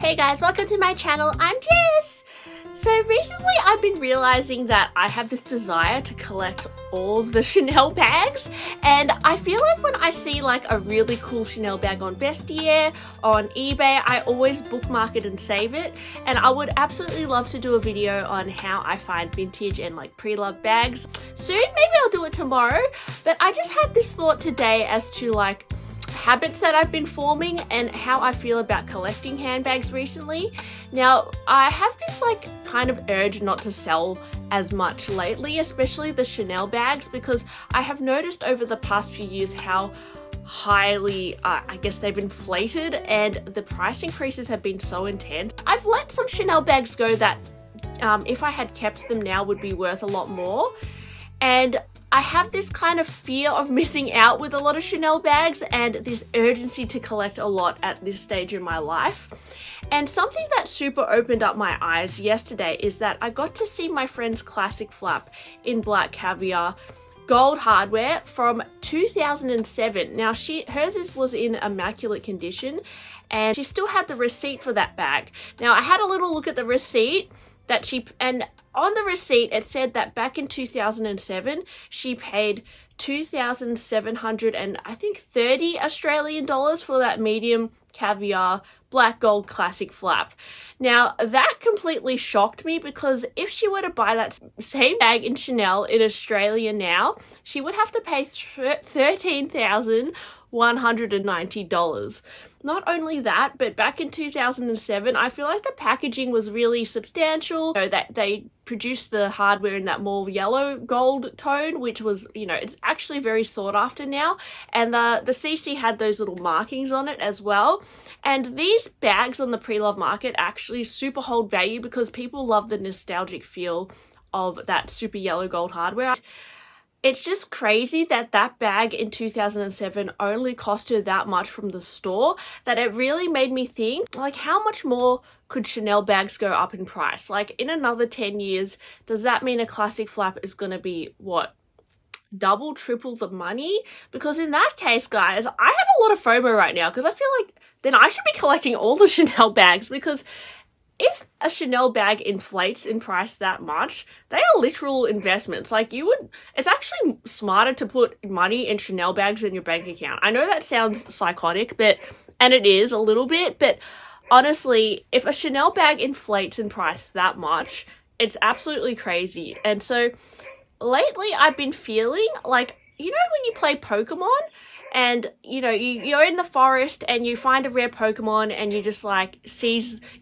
Hey guys, welcome to my channel. I'm Jess. So recently I've been realizing that I have this desire to collect all of the Chanel bags, and I feel like when I see like a really cool Chanel bag on Vestiaire or on eBay, I always bookmark it and save it. And I would absolutely love to do a video on how I find vintage and like pre-loved bags soon. Maybe I'll do it tomorrow, but I just had this thought today as to like habits that I've been forming and how I feel about collecting handbags recently. Now, I have this like kind of urge not to sell as much lately, especially the Chanel bags, because I have noticed over the past few years how highly, I guess they've inflated and the price increases have been so intense. I've let some Chanel bags go that if I had kept them now would be worth a lot more. And I have this kind of fear of missing out with a lot of Chanel bags and this urgency to collect a lot at this stage in my life. And something that super opened up my eyes yesterday is that I got to see my friend's classic flap in black caviar gold hardware from 2007. Now hers was in immaculate condition and she still had the receipt for that bag. Now I had a little look at the receipt and on the receipt it said that back in 2007 she paid 2,700 and I think 30 Australian dollars for that medium caviar black gold classic flap. Now that completely shocked me, because if she were to buy that same bag in Chanel in Australia now, she would have to pay $13,190. Not only that, but back in 2007, I feel like the packaging was really substantial. That they produced the hardware in that more yellow gold tone, which was, it's actually very sought after now. And the CC had those little markings on it as well. And these bags on the pre-love market actually super hold value because people love the nostalgic feel of that super yellow gold hardware. It's just crazy that that bag in 2007 only cost her that much from the store, that it really made me think, like, how much more could Chanel bags go up in price? Like, in another 10 years, does that mean a classic flap is going to be, what, double, triple the money? Because in that case, guys, I have a lot of FOMO right now, because I feel like then I should be collecting all the Chanel bags, because if a Chanel bag inflates in price that much, they are literal investments. Like, it's actually smarter to put money in Chanel bags in your bank account. I know that sounds psychotic, and it is a little bit, but honestly, if a Chanel bag inflates in price that much, it's absolutely crazy. And so lately I've been feeling like, when you play Pokemon and, you're in the forest and you find a rare Pokemon and you just like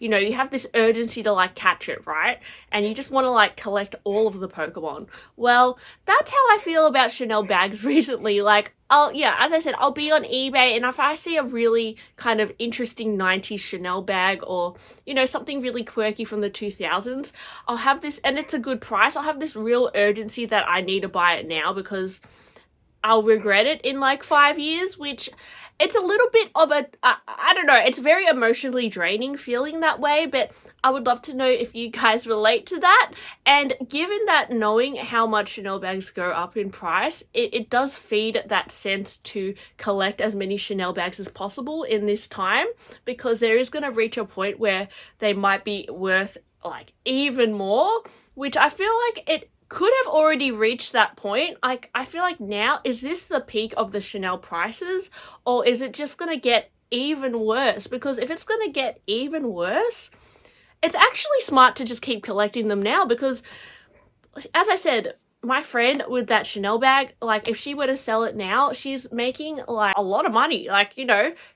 you have this urgency to like catch it, right? And you just want to like collect all of the Pokemon. Well, that's how I feel about Chanel bags recently. Like, as I said, I'll be on eBay, and if I see a really kind of interesting 90s Chanel bag or, something really quirky from the 2000s, I'll have this, and it's a good price, I'll have this real urgency that I need to buy it now because I'll regret it in like 5 years, which it's a little bit of I don't know, it's very emotionally draining feeling that way, but I would love to know if you guys relate to that. And given that knowing how much Chanel bags go up in price, it does feed that sense to collect as many Chanel bags as possible in this time, because there is going to reach a point where they might be worth like even more, which I feel like it could have already reached that point. Like, I feel like now, is this the peak of the Chanel prices, or is it just going to get even worse? Because if it's going to get even worse, it's actually smart to just keep collecting them now, because as I said, my friend with that Chanel bag, like, if she were to sell it now, she's making like a lot of money. Like,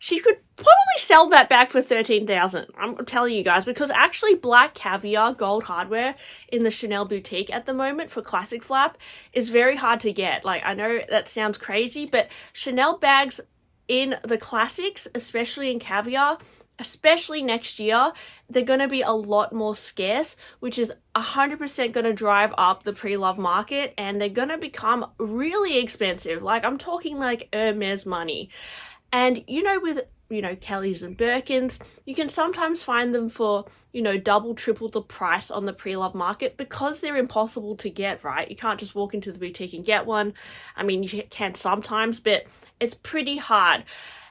she could probably sell that bag for 13,000. I'm telling you guys, because actually black caviar gold hardware in the Chanel boutique at the moment for classic flap is very hard to get. Like, I know that sounds crazy, but Chanel bags in the classics, especially in caviar, especially next year, they're going to be a lot more scarce, which is 100% going to drive up the pre-love market, and they're going to become really expensive. Like, I'm talking like Hermes money. And, with, Kellys and Birkins, you can sometimes find them for, double, triple the price on the pre-love market, because they're impossible to get, right? You can't just walk into the boutique and get one. I mean, you can sometimes, but it's pretty hard.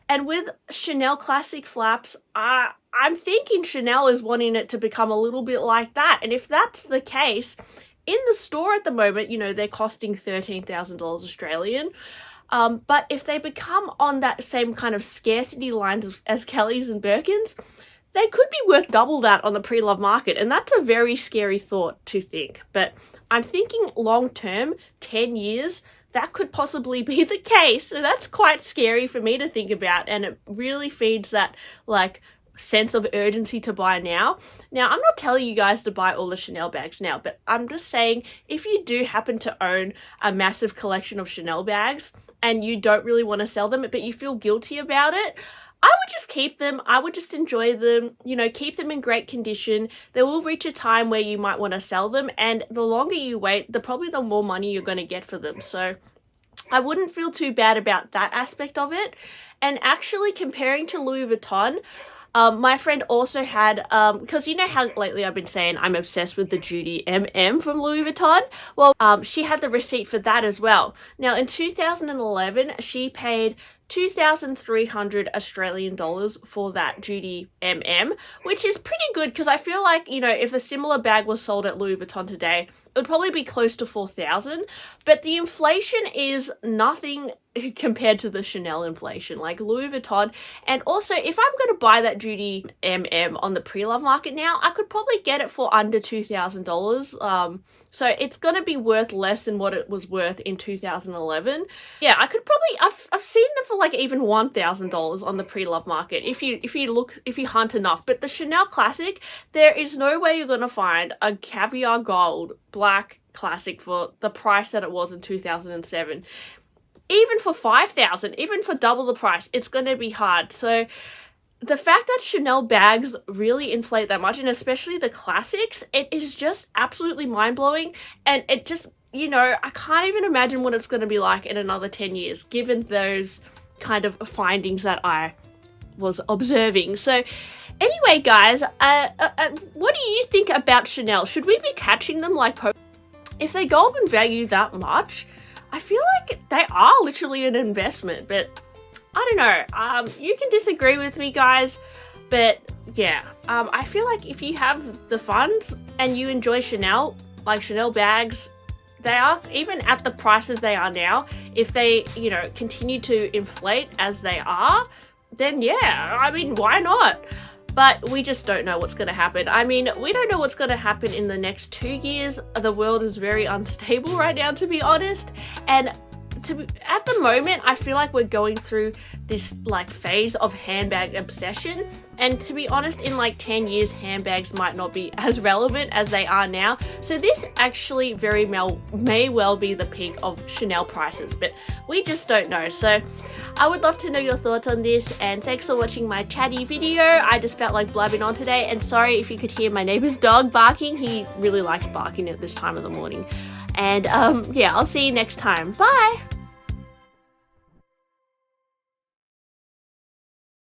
And with Chanel classic flaps, I'm thinking Chanel is wanting it to become a little bit like that. And if that's the case, in the store at the moment, you know, they're costing $13,000 Australian. But if they become on that same kind of scarcity lines as Kelly's and Birkins, they could be worth double that on the pre-love market. And that's a very scary thought to think. But I'm thinking long term, 10 years, that could possibly be the case. So that's quite scary for me to think about. And it really feeds that like sense of urgency to buy now. Now, I'm not telling you guys to buy all the Chanel bags now, but I'm just saying if you do happen to own a massive collection of Chanel bags and you don't really want to sell them, but you feel guilty about it, I would just keep them. I would just enjoy them, you know, keep them in great condition. There will reach a time where you might want to sell them, and the longer you wait, probably the more money you're going to get for them. So I wouldn't feel too bad about that aspect of it. And actually comparing to Louis Vuitton, my friend also had, because you know how lately I've been saying I'm obsessed with the Judy MM from Louis Vuitton? Well, she had the receipt for that as well. Now, in 2011, she paid 2,300 Australian dollars for that Judy MM, which is pretty good because I feel like, you know, if a similar bag was sold at Louis Vuitton today, it would probably be close to 4,000, but the inflation is nothing compared to the Chanel inflation, like Louis Vuitton. And also, if I'm going to buy that Judy MM on the pre-love market now, I could probably get it for under $2,000. So it's going to be worth less than what it was worth in 2011. Yeah, I could probably, I've seen them for like even $1,000 on the pre-love market if you hunt enough. But the Chanel Classic, there is no way you're going to find a caviar gold black classic for the price that it was in 2007. Even for $5,000, even for double the price, it's going to be hard. So the fact that Chanel bags really inflate that much, and especially the classics, it is just absolutely mind-blowing. And it just, you know, I can't even imagine what it's going to be like in another 10 years, given those kind of findings that I was observing. So anyway, guys, what do you think about Chanel? Should we be catching them like if they go up in value that much? I feel like they are literally an investment, but I don't know. You can disagree with me, guys, but yeah, I feel like if you have the funds and you enjoy Chanel, like Chanel bags, they are, even at the prices they are now, if they, you know, continue to inflate as they are, then yeah, I mean, why not? But we just don't know what's going to happen. I mean, we don't know what's going to happen in the next 2 years. The world is very unstable right now, to be honest. And at the moment, I feel like we're going through this like phase of handbag obsession. And to be honest, in like 10 years, handbags might not be as relevant as they are now. So this actually may well be the peak of Chanel prices, but we just don't know. So I would love to know your thoughts on this, and thanks for watching my chatty video. I just felt like blabbing on today, and sorry if you could hear my neighbor's dog barking. He really likes barking at this time of the morning. And yeah, I'll see you next time. Bye!